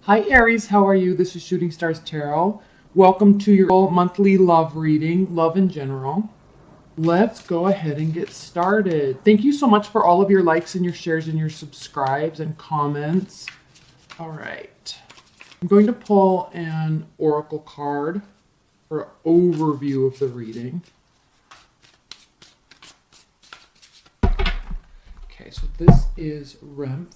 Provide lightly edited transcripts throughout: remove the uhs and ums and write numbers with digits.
Hi Aries, how are you? This is Shooting Stars Tarot. Welcome to your monthly love reading, love in general. Let's go ahead and get started. Thank you so much for all of your likes and your shares and your subscribes and comments. All right. I'm going to pull an oracle card for an overview of the reading. Okay, so this is Remph,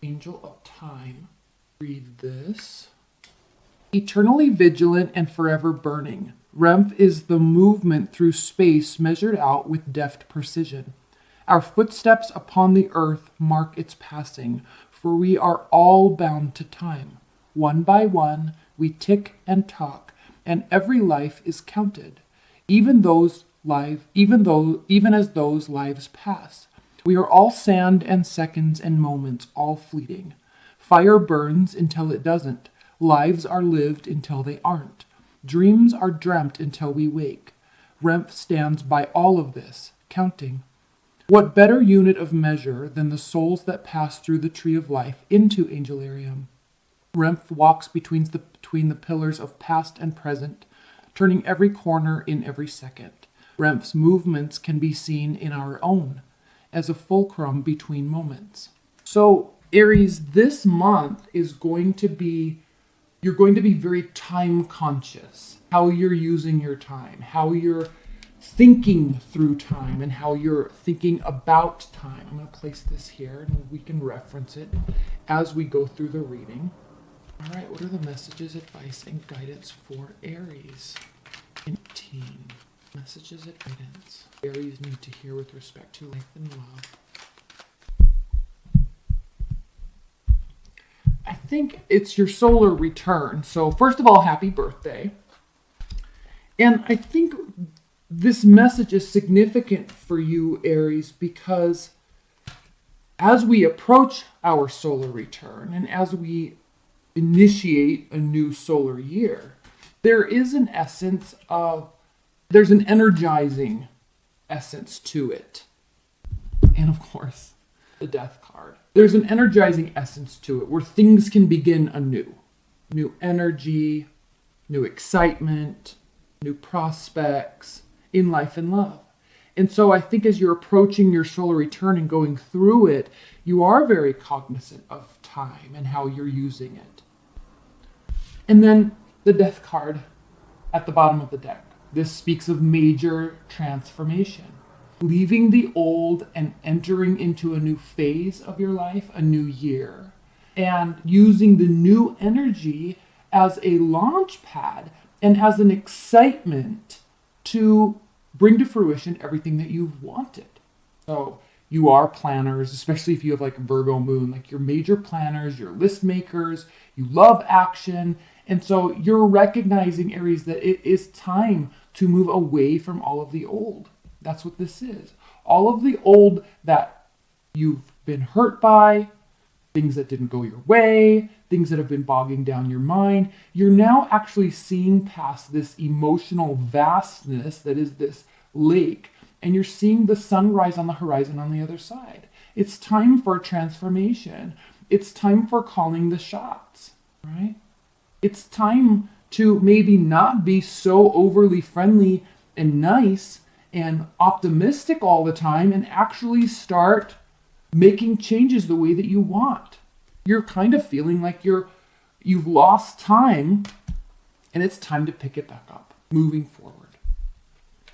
Angel of Time. Read this. Eternally vigilant and forever burning, Remph is the movement through space measured out with deft precision. Our footsteps upon the earth mark its passing, for we are all bound to time. One by one, we tick and talk, and every life is counted. Even as those lives pass, we are all sand and seconds and moments, all fleeting. Fire burns until it doesn't. Lives are lived until they aren't. Dreams are dreamt until we wake. Remph stands by all of this, counting. What better unit of measure than the souls that pass through the tree of life into Angelarium? Remph walks between the pillars of past and present, turning every corner in every second. Remph's movements can be seen in our own, as a fulcrum between moments. So, Aries, this month is you're going to be very time conscious, how you're using your time, how you're thinking through time, and how you're thinking about time. I'm going to place this here and we can reference it as we go through the reading. All right, what are the messages, advice, and guidance for Aries? 19. Messages and guidance Aries need to hear with respect to life and love. I think it's your solar return. So first of all, happy birthday. And I think this message is significant for you, Aries, because as we approach our solar return and as we initiate a new solar year, there's an energizing essence to it. And of course, the Death card. There's an energizing essence to it where things can begin anew. New energy, new excitement, new prospects in life and love. And so I think as you're approaching your solar return and going through it, you are very cognizant of time and how you're using it. And then the Death card at the bottom of the deck. This speaks of major transformation. Leaving the old and entering into a new phase of your life, a new year, and using the new energy as a launch pad and as an excitement to bring to fruition everything that you've wanted. So you are planners, especially if you have like a Virgo moon, like you're major planners, you're list makers, you love action. And so you're recognizing, Aries, that it is time to move away from all of the old. That's what this is. All of the old that you've been hurt by, things that didn't go your way, things that have been bogging down your mind, you're now actually seeing past this emotional vastness that is this lake, and you're seeing the sun rise on the horizon on the other side. It's time for transformation. It's time for calling the shots, right? It's time to maybe not be so overly friendly and nice and optimistic all the time and actually start making changes the way that you want. You're kind of feeling like you've lost time and it's time to pick it back up, moving forward.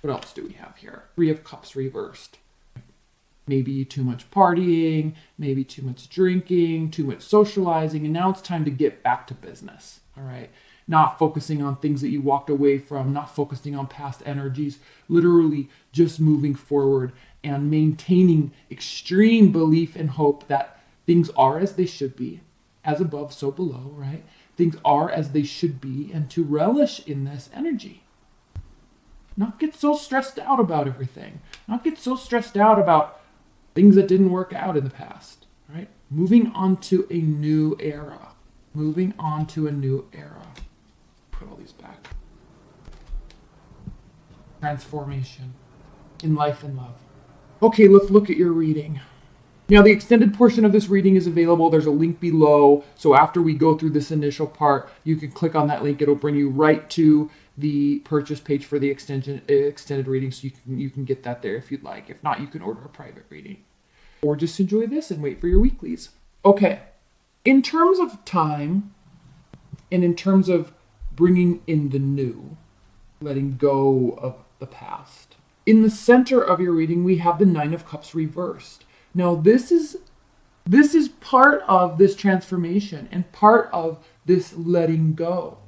What else do we have here? 3 of Cups reversed. Maybe too much partying, maybe too much drinking, too much socializing, and now it's time to get back to business, all right? Not focusing on things that you walked away from, not focusing on past energies, literally just moving forward and maintaining extreme belief and hope that things are as they should be, as above, so below, right? Things are as they should be, and to relish in this energy. Not get so stressed out about everything. Not get so stressed out about things that didn't work out in the past, right? Moving on to a new era. Moving on to a new era. Put all these back. Transformation in life and love. Okay, let's look at your reading. Now, the extended portion of this reading is available. There's a link below. So after we go through this initial part, you can click on that link. It'll bring you right to the purchase page for the extended reading. So you can get that there if you'd like. If not, you can order a private reading. Or just enjoy this and wait for your weeklies. Okay. In terms of time and in terms of bringing in the new, letting go of the past, in the center of your reading, we have the Nine of Cups reversed. Now, this is part of this transformation and part of this letting go.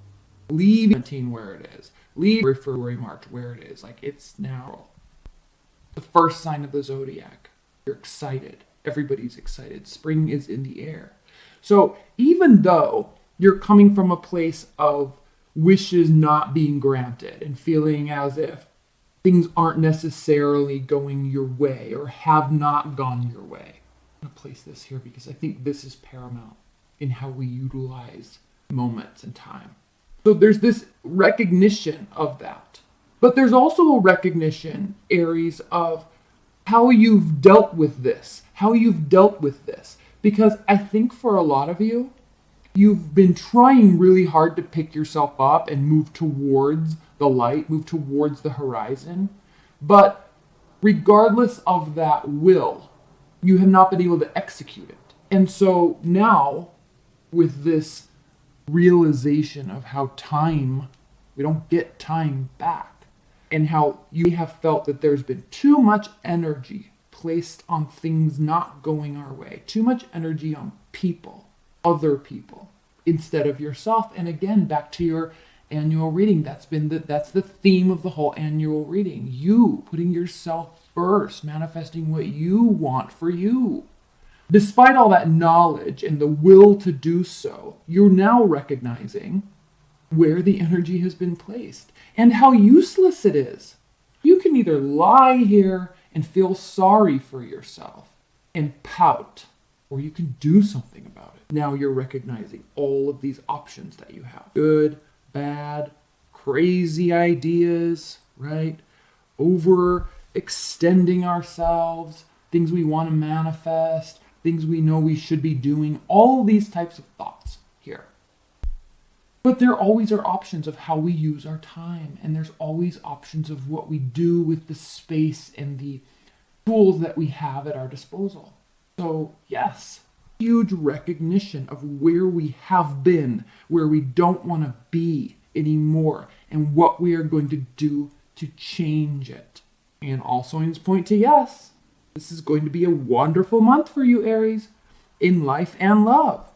Leaving where it is. Leave February, March where it is. Like, it's now. The first sign of the zodiac. You're excited. Everybody's excited. Spring is in the air. So even though you're coming from a place of wishes not being granted and feeling as if things aren't necessarily going your way or have not gone your way. I'm going to place this here because I think this is paramount in how we utilize moments and time. So there's this recognition of that. But there's also a recognition, Aries, of how you've dealt with this. Because I think for a lot of you, you've been trying really hard to pick yourself up and move towards the light, move towards the horizon. But regardless of that will, you have not been able to execute it. And so now, with this realization of how we don't get time back, and how you have felt that there's been too much energy placed on things not going our way, too much energy on people, other people, instead of yourself. And again, back to your annual reading, that's the theme of the whole annual reading. You putting yourself first, manifesting what you want for you. Despite all that knowledge and the will to do so, you're now recognizing where the energy has been placed and how useless it is. You can either lie here and feel sorry for yourself and pout, or you can do something about it. Now you're recognizing all of these options that you have. Good, bad, crazy ideas, right? Overextending ourselves, things we want to manifest, things we know we should be doing, all these types of thoughts here. But there always are options of how we use our time, and there's always options of what we do with the space and the tools that we have at our disposal. So yes, huge recognition of where we have been, where we don't want to be anymore, and what we are going to do to change it. And all signs point to yes, this is going to be a wonderful month for you, Aries, in life and love.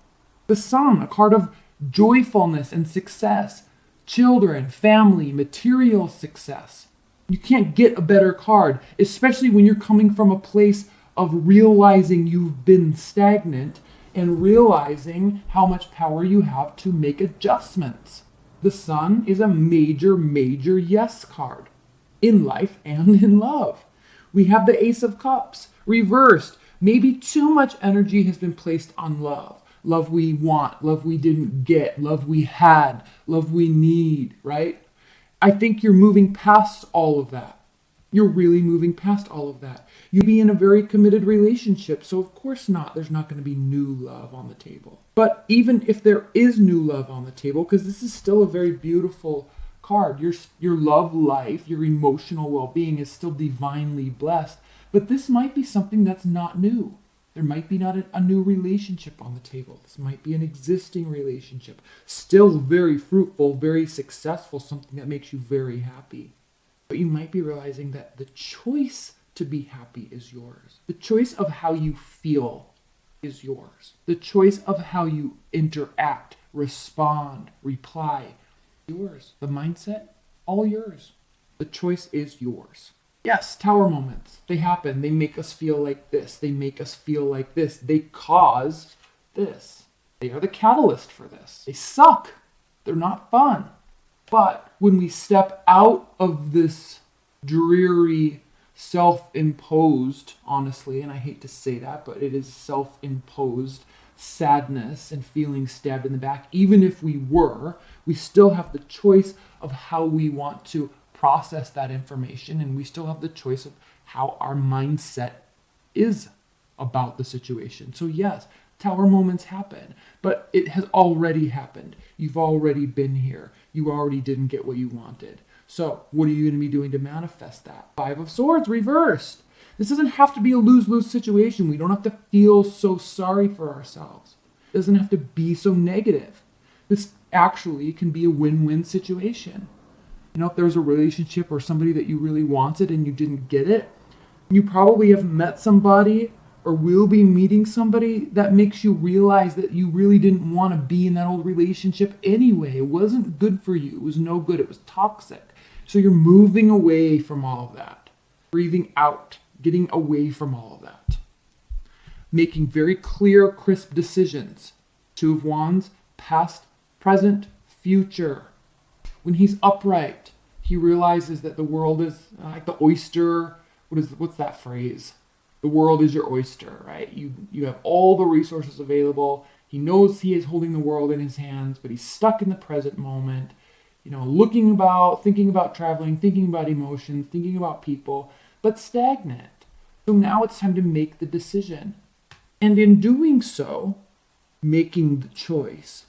The Sun, a card of joyfulness and success, children, family, material success. You can't get a better card, especially when you're coming from a place of realizing you've been stagnant and realizing how much power you have to make adjustments. The Sun is a major, major yes card in life and in love. We have the Ace of Cups reversed. Maybe too much energy has been placed on love. Love we want, love we didn't get, love we had, love we need, right? I think you're moving past all of that. You're really moving past all of that. You'll be in a very committed relationship, so of course not. There's not going to be new love on the table. But even if there is new love on the table, because this is still a very beautiful card, your love life, your emotional well-being is still divinely blessed, but this might be something that's not new. There might be not a new relationship on the table. This might be an existing relationship, still very fruitful, very successful, something that makes you very happy. But you might be realizing that the choice to be happy is yours. The choice of how you feel is yours. The choice of how you interact, respond, reply, yours. The mindset, all yours. The choice is yours. Yes, tower moments. They happen. They make us feel like this. They make us feel like this. They cause this. They are the catalyst for this. They suck. They're not fun. But when we step out of this dreary, self-imposed, honestly, and I hate to say that, but it is self-imposed sadness and feeling stabbed in the back, even if we still have the choice of how we want to process that information, and we still have the choice of how our mindset is. about the situation. So yes, tower moments happen, but it has already happened. You've already been here. You already didn't get what you wanted. So what are you going to be doing to manifest that? Five of Swords reversed. This doesn't have to be a lose-lose situation. We don't have to feel so sorry for ourselves. It doesn't have to be so negative. This actually can be a win-win situation. You know, if there was a relationship or somebody that you really wanted and you didn't get it, you probably have met somebody or will be meeting somebody that makes you realize that you really didn't want to be in that old relationship anyway. It wasn't good for you. It was no good. It was toxic. So you're moving away from all of that. Breathing out. Getting away from all of that. Making very clear, crisp decisions. Two of Wands, past, present, future. When he's upright, he realizes that the world is like the oyster. What's that phrase? The world is your oyster, right? You have all the resources available. He knows he is holding the world in his hands, but he's stuck in the present moment, you know, looking about, thinking about traveling, thinking about emotions, thinking about people, but stagnant. So now it's time to make the decision. And in doing so, making the choice,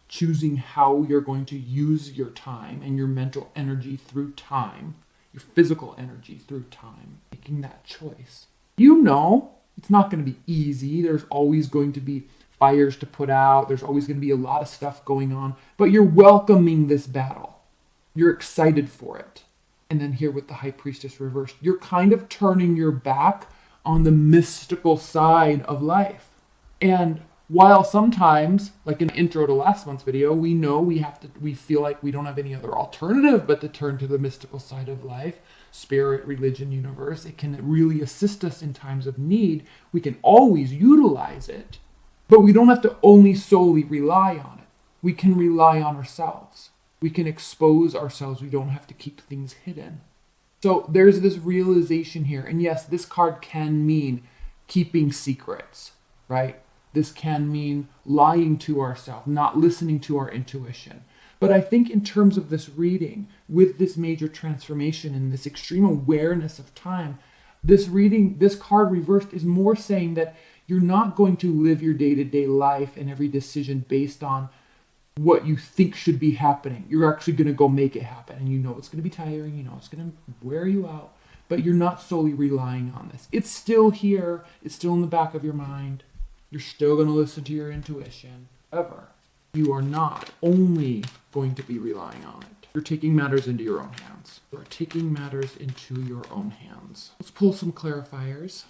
choosing how you're going to use your time and your mental energy through time, your physical energy through time, making that choice. You know, it's not going to be easy. There's always going to be fires to put out. There's always going to be a lot of stuff going on, but you're welcoming this battle. You're excited for it. And then here with the High Priestess reversed, you're kind of turning your back on the mystical side of life. And while sometimes, like in the intro to last month's video, we know we feel like we don't have any other alternative but to turn to the mystical side of life, spirit, religion, universe. It can really assist us in times of need. We can always utilize it, but we don't have to only solely rely on it. We can rely on ourselves. We can expose ourselves. We don't have to keep things hidden. So there's this realization here. And yes, this card can mean keeping secrets, right? This can mean lying to ourselves, not listening to our intuition. But I think in terms of this reading, with this major transformation and this extreme awareness of time, this reading, this card reversed is more saying that you're not going to live your day-to-day life and every decision based on what you think should be happening. You're actually going to go make it happen. And you know it's going to be tiring. You know it's going to wear you out. But you're not solely relying on this. It's still here. It's still in the back of your mind. You're still going to listen to your intuition. However, you are not only going to be relying on it. You're taking matters into your own hands. You are taking matters into your own hands. Let's pull some clarifiers.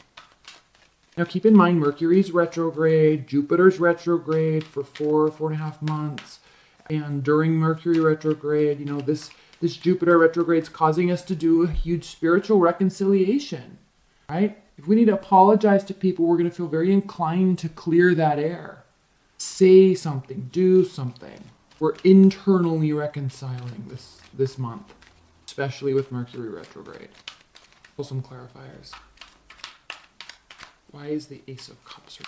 Now keep in mind, Mercury's retrograde, Jupiter's retrograde for 4.5 months. And during Mercury retrograde, you know, this Jupiter retrograde is causing us to do a huge spiritual reconciliation, right? If we need to apologize to people, we're going to feel very inclined to clear that air. Say something, do something. We're internally reconciling this month, especially with Mercury retrograde. Pull some clarifiers. Why is the Ace of Cups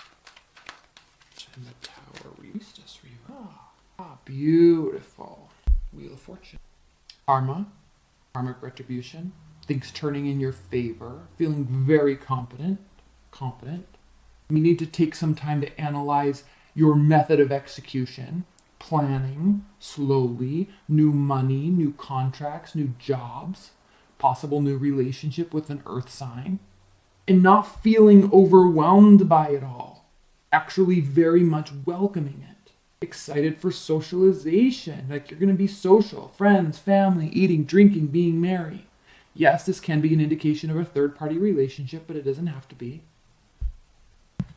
and the Tower Priestess for you? Beautiful. Wheel of Fortune. Karma, karmic retribution, things turning in your favor, feeling very confident. You need to take some time to analyze your method of execution, planning slowly, new money, new contracts, new jobs, possible new relationship with an earth sign, and not feeling overwhelmed by it all. Actually very much welcoming it. Excited for socialization, like you're going to be social, friends, family, eating, drinking, being merry. Yes, this can be an indication of a third-party relationship, but it doesn't have to be.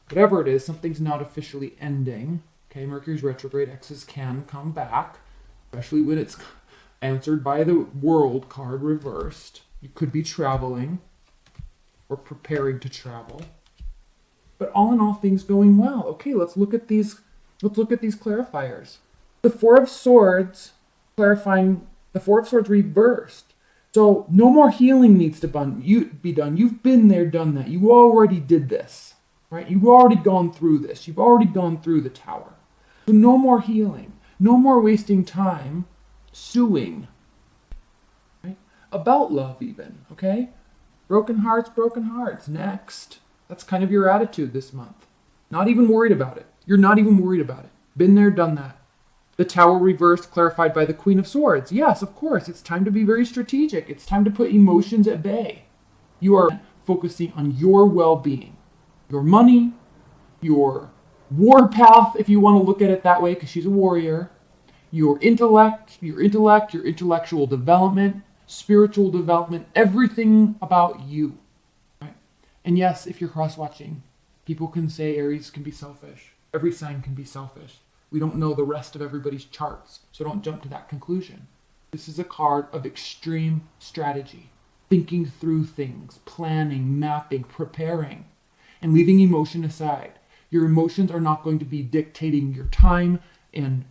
Whatever it is, something's not officially ending. Okay, Mercury's retrograde, exes can come back, especially when it's answered by the World card reversed. You could be traveling or preparing to travel. But all in all, things going well. Okay, let's look at these clarifiers. The Four of Swords, clarifying the Four of Swords reversed. So no more healing needs to be done. You've been there, done that. You already did this, right? You've already gone through this. You've already gone through the Tower. So no more healing. No more wasting time suing, right? About love even, okay? Broken hearts, next. That's kind of your attitude this month. Not even worried about it. You're not even worried about it. Been there, done that. The Tower reversed, clarified by the Queen of Swords. Yes, of course, it's time to be very strategic. It's time to put emotions at bay. You are focusing on your well-being, your money, your war path, if you want to look at it that way, because she's a warrior, your intellectual development, spiritual development, everything about you. Right? And yes, if you're cross-watching, people can say Aries can be selfish. Every sign can be selfish. We don't know the rest of everybody's charts, so don't jump to that conclusion. This is a card of extreme strategy, thinking through things, planning, mapping, preparing, and leaving emotion aside. Your emotions are not going to be dictating your time and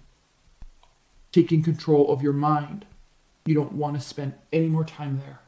taking control of your mind. You don't want to spend any more time there.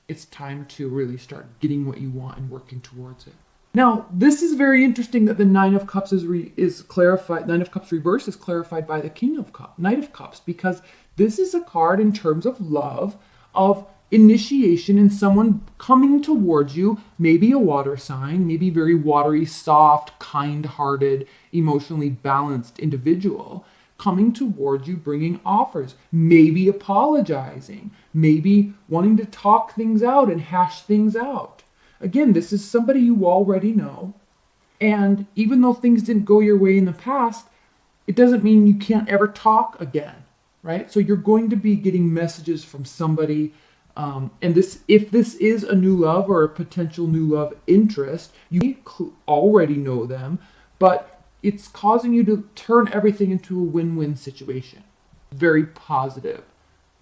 It's time to really start getting what you want and working towards it. Now, this is very interesting that the Nine of Cups is clarified. Nine of Cups reversed is clarified by the King of Cups, Knight of Cups, because this is a card in terms of love, of initiation and someone coming towards you, maybe a water sign, maybe very watery, soft, kind-hearted, emotionally balanced individual coming towards you, bringing offers, maybe apologizing, maybe wanting to talk things out and hash things out. Again, this is somebody you already know. And even though things didn't go your way in the past, it doesn't mean you can't ever talk again, right? So you're going to be getting messages from somebody. And if this is a new love or a potential new love interest, you already know them, but it's causing you to turn everything into a win-win situation. Very positive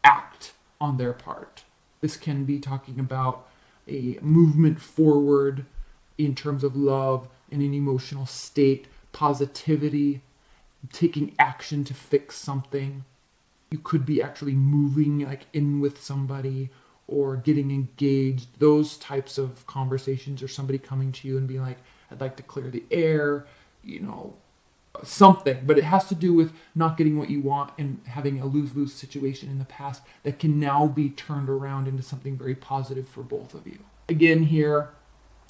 act on their part. This can be talking about a movement forward in terms of love and an emotional state, positivity, taking action to fix something. You could be actually moving like in with somebody or getting engaged. Those types of conversations, or somebody coming to you and being like, I'd like to clear the air, something. But it has to do with not getting what you want and having a lose-lose situation in the past that can now be turned around into something very positive for both of you. Again here,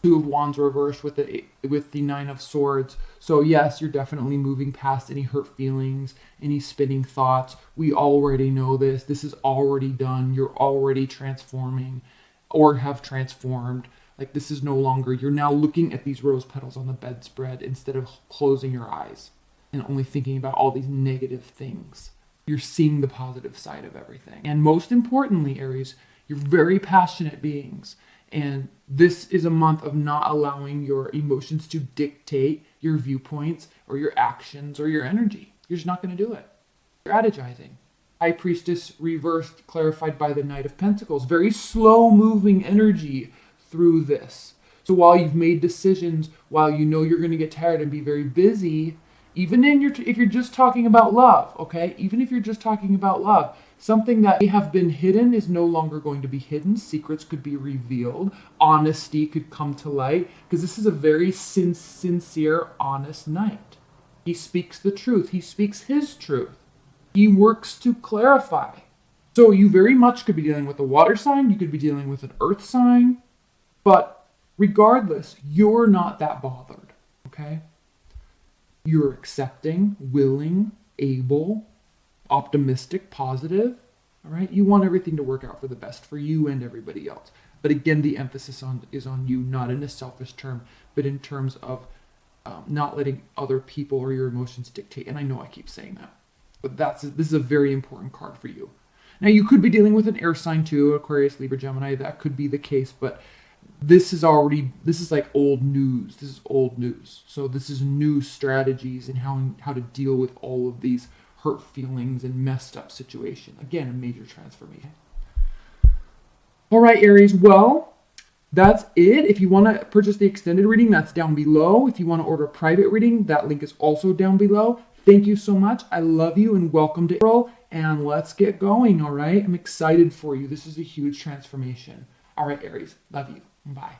Two of Wands reversed with the Nine of Swords. So yes, you're definitely moving past any hurt feelings, any spinning thoughts. We already know this. This is already done. You're already transforming or have transformed. Like, this is no longer, you're now looking at these rose petals on the bedspread instead of closing your eyes and only thinking about all these negative things. You're seeing the positive side of everything. And most importantly, Aries, you're very passionate beings. And this is a month of not allowing your emotions to dictate your viewpoints or your actions or your energy. You're just not going to do it. Strategizing. High Priestess reversed, clarified by the Knight of Pentacles. Very slow moving energy through this. So while you've made decisions, while you know you're going to get tired and be very busy, even if you're just talking about love, okay? Even if you're just talking about love, something that may have been hidden is no longer going to be hidden. Secrets could be revealed. Honesty could come to light, because this is a very sincere, honest knight. He speaks the truth. He speaks his truth. He works to clarify. So you very much could be dealing with a water sign. You could be dealing with an earth sign. But regardless, you're not that bothered, okay? You're accepting, willing, able, optimistic, positive, all right? You want everything to work out for the best for you and everybody else. But again, the emphasis is on you, not in a selfish term, but in terms of not letting other people or your emotions dictate. And I know I keep saying that, but this is a very important card for you. Now, you could be dealing with an air sign too, Aquarius, Libra, Gemini. That could be the case, but this is like old news. This is old news. So this is new strategies and how to deal with all of these hurt feelings and messed up situation. Again, a major transformation. All right, Aries. Well, that's it. If you want to purchase the extended reading, that's down below. If you want to order a private reading, that link is also down below. Thank you so much. I love you and welcome to April. And let's get going, all right? I'm excited for you. This is a huge transformation. All right, Aries. Love you. Bye.